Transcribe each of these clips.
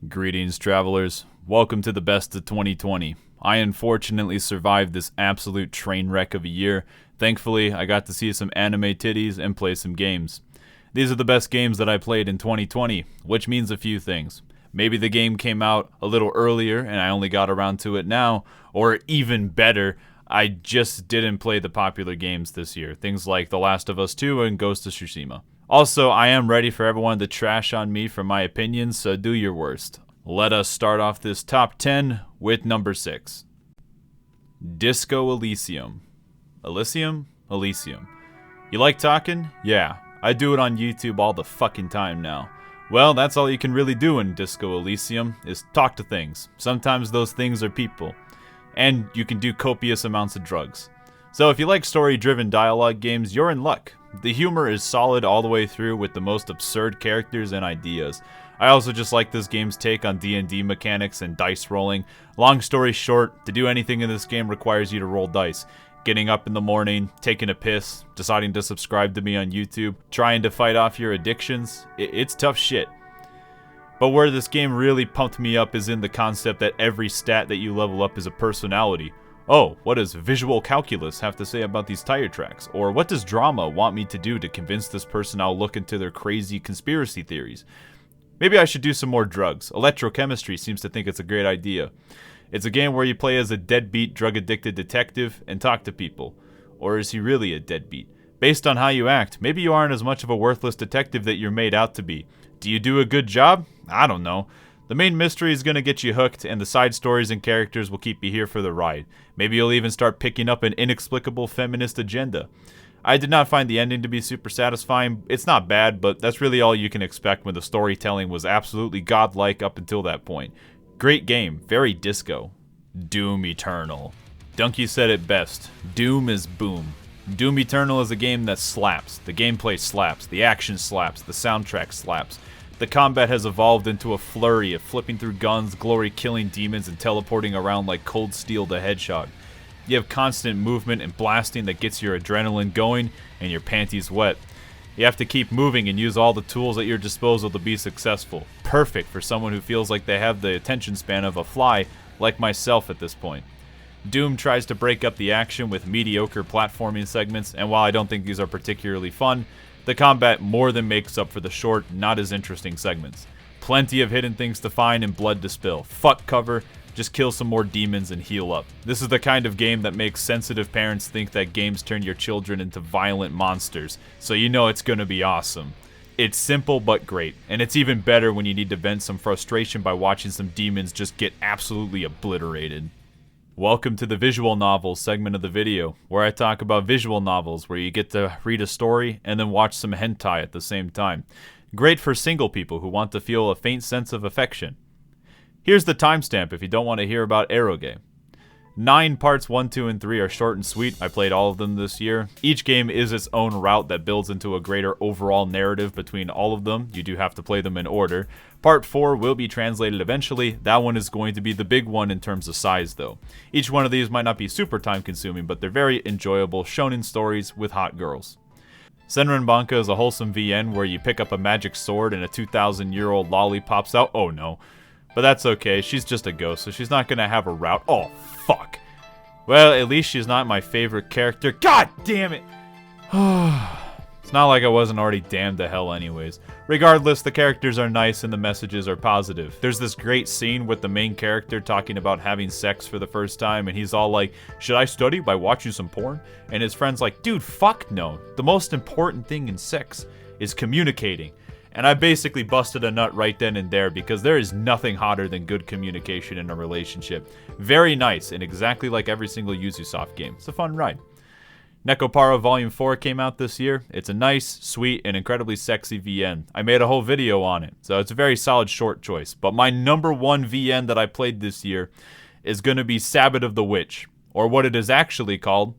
Greetings, travelers. Welcome to the best of 2020. I unfortunately survived this absolute train wreck of a year. Thankfully, I got to see some anime titties and play some games. These are the best games that I played in 2020, which means a few things. Maybe the game came out a little earlier and I only got around to it now, or even better, I just didn't play the popular games this year. Things like The Last of Us 2 and Ghost of Tsushima. Also, I am ready for everyone to trash on me for my opinions, so do your worst. Let us start off this top 10 with number 6. Disco Elysium. Elysium? Elysium. You like talking? Yeah, I do it on YouTube all the fucking time now. Well, that's all you can really do in Disco Elysium, is talk to things. Sometimes those things are people. And you can do copious amounts of drugs. So if you like story-driven dialogue games, you're in luck. The humor is solid all the way through with the most absurd characters and ideas. I also just like this game's take on D&D mechanics and dice rolling. Long story short, to do anything in this game requires you to roll dice. Getting up in the morning, taking a piss, deciding to subscribe to me on YouTube, trying to fight off your addictions, it's tough shit. But where this game really pumped me up is in the concept that every stat that you level up is a personality. Oh, what does visual calculus have to say about these tire tracks? Or what does drama want me to do to convince this person I'll look into their crazy conspiracy theories? Maybe I should do some more drugs. Electrochemistry seems to think it's a great idea. It's a game where you play as a deadbeat, drug-addicted detective and talk to people. Or is he really a deadbeat? Based on how you act, maybe you aren't as much of a worthless detective that you're made out to be. Do you do a good job? I don't know. The main mystery is going to get you hooked, and the side stories and characters will keep you here for the ride. Maybe you'll even start picking up an inexplicable feminist agenda. I did not find the ending to be super satisfying. It's not bad, but that's really all you can expect when the storytelling was absolutely godlike up until that point. Great game, very disco. Doom Eternal. Donkey said it best. Doom is boom. Doom Eternal is a game that slaps. The gameplay slaps. The action slaps. The soundtrack slaps. The combat has evolved into a flurry of flipping through guns, glory-killing demons, and teleporting around like Cold Steel the Hedgehog. You have constant movement and blasting that gets your adrenaline going and your panties wet. You have to keep moving and use all the tools at your disposal to be successful. Perfect for someone who feels like they have the attention span of a fly, like myself at this point. Doom tries to break up the action with mediocre platforming segments, and while I don't think these are particularly fun, the combat more than makes up for the short, not as interesting segments. Plenty of hidden things to find and blood to spill. Fuck cover, just kill some more demons and heal up. This is the kind of game that makes sensitive parents think that games turn your children into violent monsters, so you know it's gonna be awesome. It's simple but great, and it's even better when you need to vent some frustration by watching some demons just get absolutely obliterated. Welcome to the visual novels segment of the video, where I talk about visual novels where you get to read a story and then watch some hentai at the same time. Great for single people who want to feel a faint sense of affection. Here's the timestamp if you don't want to hear about eroge. 9 parts 1, 2, and 3 are short and sweet. I played all of them this year. Each game is its own route that builds into a greater overall narrative between all of them. You do have to play them in order. Part 4 will be translated eventually. That one is going to be the big one in terms of size though. Each one of these might not be super time consuming, but they're very enjoyable shonen stories with hot girls. Senran Banka is a wholesome VN where you pick up a magic sword and a 2,000-year-old lolly pops out. Oh no. But that's okay, she's just a ghost, so she's not gonna have a route. Oh, fuck. Well, at least she's not my favorite character. God damn it! It's not like I wasn't already damned to hell anyways. Regardless, the characters are nice and the messages are positive. There's this great scene with the main character talking about having sex for the first time, and he's all like, should I study by watching some porn? And his friend's like, dude, fuck no. The most important thing in sex is communicating. And I basically busted a nut right then and there because there is nothing hotter than good communication in a relationship. Very nice and exactly like every single Ubisoft game. It's a fun ride. Nekopara Volume 4 came out this year. It's a nice, sweet, and incredibly sexy VN. I made a whole video on it, so it's a very solid short choice. But my number one VN that I played this year is going to be Sabbath of the Witch, or what it is actually called,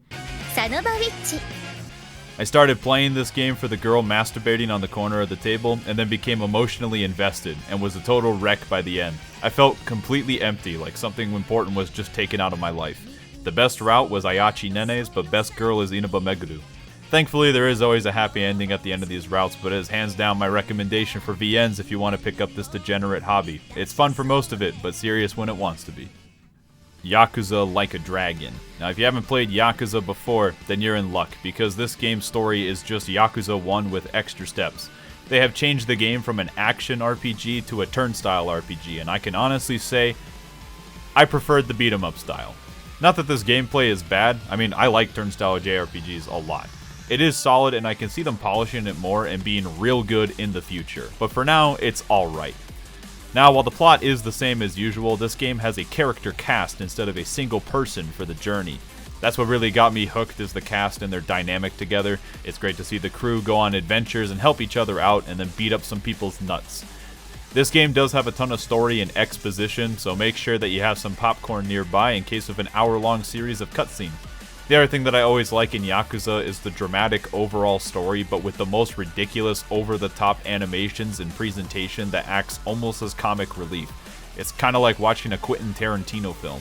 I started playing this game for the girl masturbating on the corner of the table, and then became emotionally invested, and was a total wreck by the end. I felt completely empty, like something important was just taken out of my life. The best route was Ayachi Nene's, but best girl is Inaba Meguru. Thankfully, there is always a happy ending at the end of these routes, but it is hands down my recommendation for VNs if you want to pick up this degenerate hobby. It's fun for most of it, but serious when it wants to be. Yakuza Like a Dragon. Now, if you haven't played Yakuza before, then you're in luck, because this game's story is just Yakuza 1 with extra steps. They have changed the game from an action RPG to a turnstile RPG, and I can honestly say, I preferred the beat-em-up style. Not that this gameplay is bad, I mean, I like turnstile JRPGs a lot. It is solid, and I can see them polishing it more and being real good in the future, but for now, it's alright. Now, while the plot is the same as usual, this game has a character cast instead of a single person for the journey. That's what really got me hooked, is the cast and their dynamic together. It's great to see the crew go on adventures and help each other out and then beat up some people's nuts. This game does have a ton of story and exposition, so make sure that you have some popcorn nearby in case of an hour-long series of cutscenes. The other thing that I always like in Yakuza is the dramatic overall story, but with the most ridiculous over-the-top animations and presentation that acts almost as comic relief. It's kind of like watching a Quentin Tarantino film.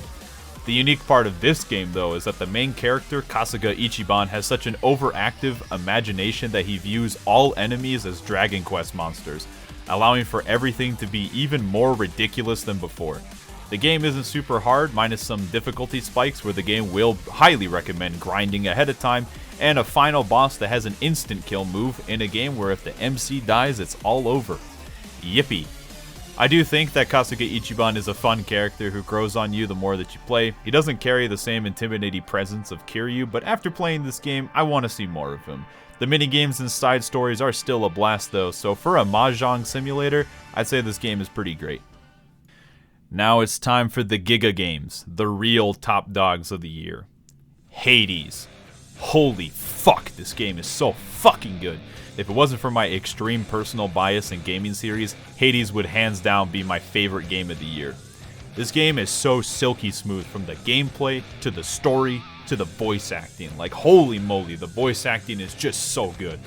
The unique part of this game, though, is that the main character, Kasuga Ichiban, has such an overactive imagination that he views all enemies as Dragon Quest monsters, allowing for everything to be even more ridiculous than before. The game isn't super hard, minus some difficulty spikes where the game will highly recommend grinding ahead of time, and a final boss that has an instant kill move in a game where if the MC dies, it's all over. Yippee. I do think that Kasuga Ichiban is a fun character who grows on you the more that you play. He doesn't carry the same intimidating presence of Kiryu, but after playing this game, I want to see more of him. The minigames and side stories are still a blast though, so for a mahjong simulator, I'd say this game is pretty great. Now it's time for the Giga games, the real top dogs of the year. Hades. Holy fuck, this game is so fucking good. If it wasn't for my extreme personal bias in gaming series, Hades would hands down be my favorite game of the year. This game is so silky smooth from the gameplay, to the story, to the voice acting. Like, holy moly, the voice acting is just so good.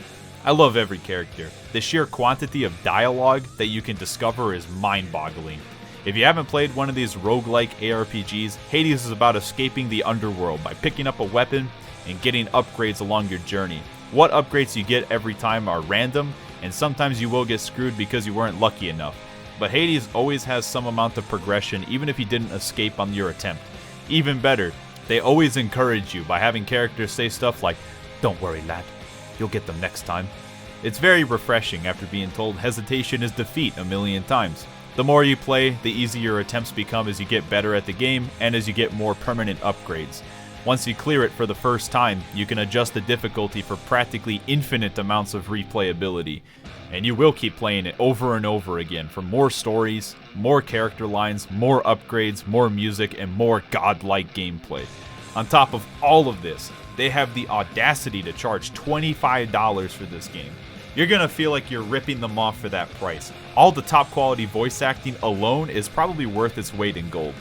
I love every character. The sheer quantity of dialogue that you can discover is mind-boggling. If you haven't played one of these roguelike ARPGs, Hades is about escaping the underworld by picking up a weapon and getting upgrades along your journey. What upgrades you get every time are random, and sometimes you will get screwed because you weren't lucky enough. But Hades always has some amount of progression even if you didn't escape on your attempt. Even better, they always encourage you by having characters say stuff like, "Don't worry lad, you'll get them next time." It's very refreshing after being told hesitation is defeat a million times. The more you play, the easier your attempts become as you get better at the game and as you get more permanent upgrades. Once you clear it for the first time, you can adjust the difficulty for practically infinite amounts of replayability. And you will keep playing it over and over again for more stories, more character lines, more upgrades, more music, and more godlike gameplay. On top of all of this, they have the audacity to charge $25 for this game. You're gonna feel like you're ripping them off for that price. All the top quality voice acting alone is probably worth its weight in gold.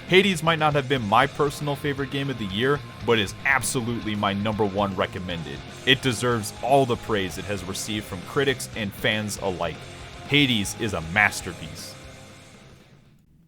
Hades might not have been my personal favorite game of the year, but is absolutely my #1 recommended. It deserves all the praise it has received from critics and fans alike. Hades is a masterpiece.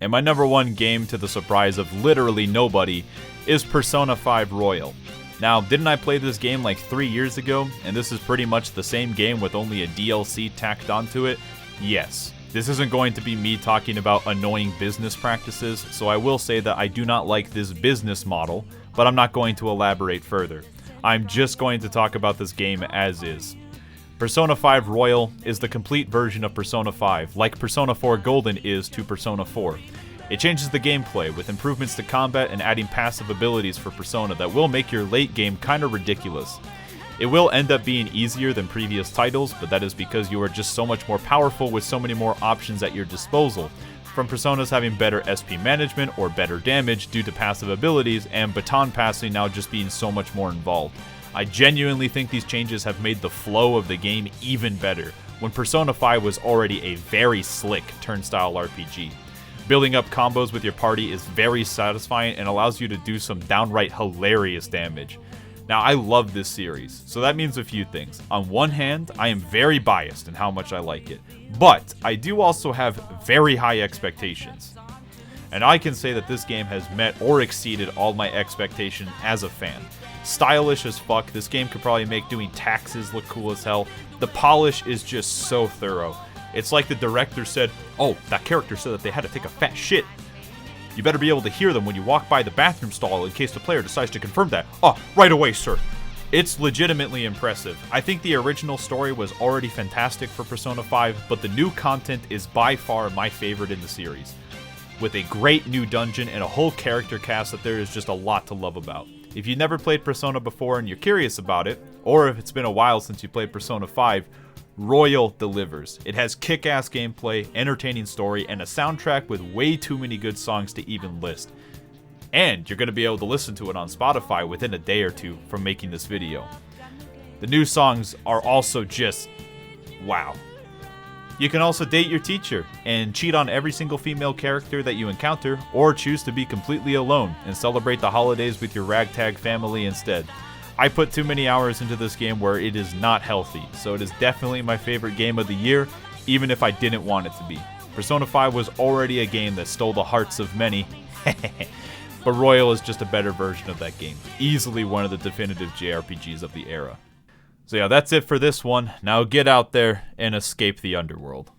And my #1 game, to the surprise of literally nobody, is Persona 5 Royal. Now, didn't I play this game like 3 years ago, and this is pretty much the same game with only a DLC tacked onto it? Yes. This isn't going to be me talking about annoying business practices, so I will say that I do not like this business model, but I'm not going to elaborate further. I'm just going to talk about this game as is. Persona 5 Royal is the complete version of Persona 5, like Persona 4 Golden is to Persona 4. It changes the gameplay with improvements to combat and adding passive abilities for Persona that will make your late game kinda ridiculous. It will end up being easier than previous titles, but that is because you are just so much more powerful with so many more options at your disposal, from Personas having better SP management or better damage due to passive abilities, and baton passing now just being so much more involved. I genuinely think these changes have made the flow of the game even better, when Persona 5 was already a very slick turnstile RPG. Building up combos with your party is very satisfying and allows you to do some downright hilarious damage. Now, I love this series, so that means a few things. On one hand, I am very biased in how much I like it, but I do also have very high expectations. and I can say that this game has met or exceeded all my expectations as a fan. Stylish as fuck, this game could probably make doing taxes look cool as hell. The polish is just so thorough. It's like the director said, oh, that character said that they had to take a fat shit. You better be able to hear them when you walk by the bathroom stall in case the player decides to confirm that. Oh, right away, sir. It's legitimately impressive. I think the original story was already fantastic for Persona 5, but the new content is by far my favorite in the series. With a great new dungeon and a whole character cast that there is just a lot to love about. If you've never played Persona before and you're curious about it, or if it's been a while since you played Persona 5, Royal delivers. It has kick-ass gameplay, entertaining story, and a soundtrack with way too many good songs to even list. And you're going to be able to listen to it on Spotify within a day or two from making this video. The new songs are also just wow. You can also date your teacher and cheat on every single female character that you encounter, or choose to be completely alone and celebrate the holidays with your ragtag family instead. I put too many hours into this game where it is not healthy, so it is definitely my favorite game of the year, even if I didn't want it to be. Persona 5 was already a game that stole the hearts of many, but Royal is just a better version of that game. Easily one of the definitive JRPGs of the era. So yeah, that's it for this one. Now get out there and escape the underworld.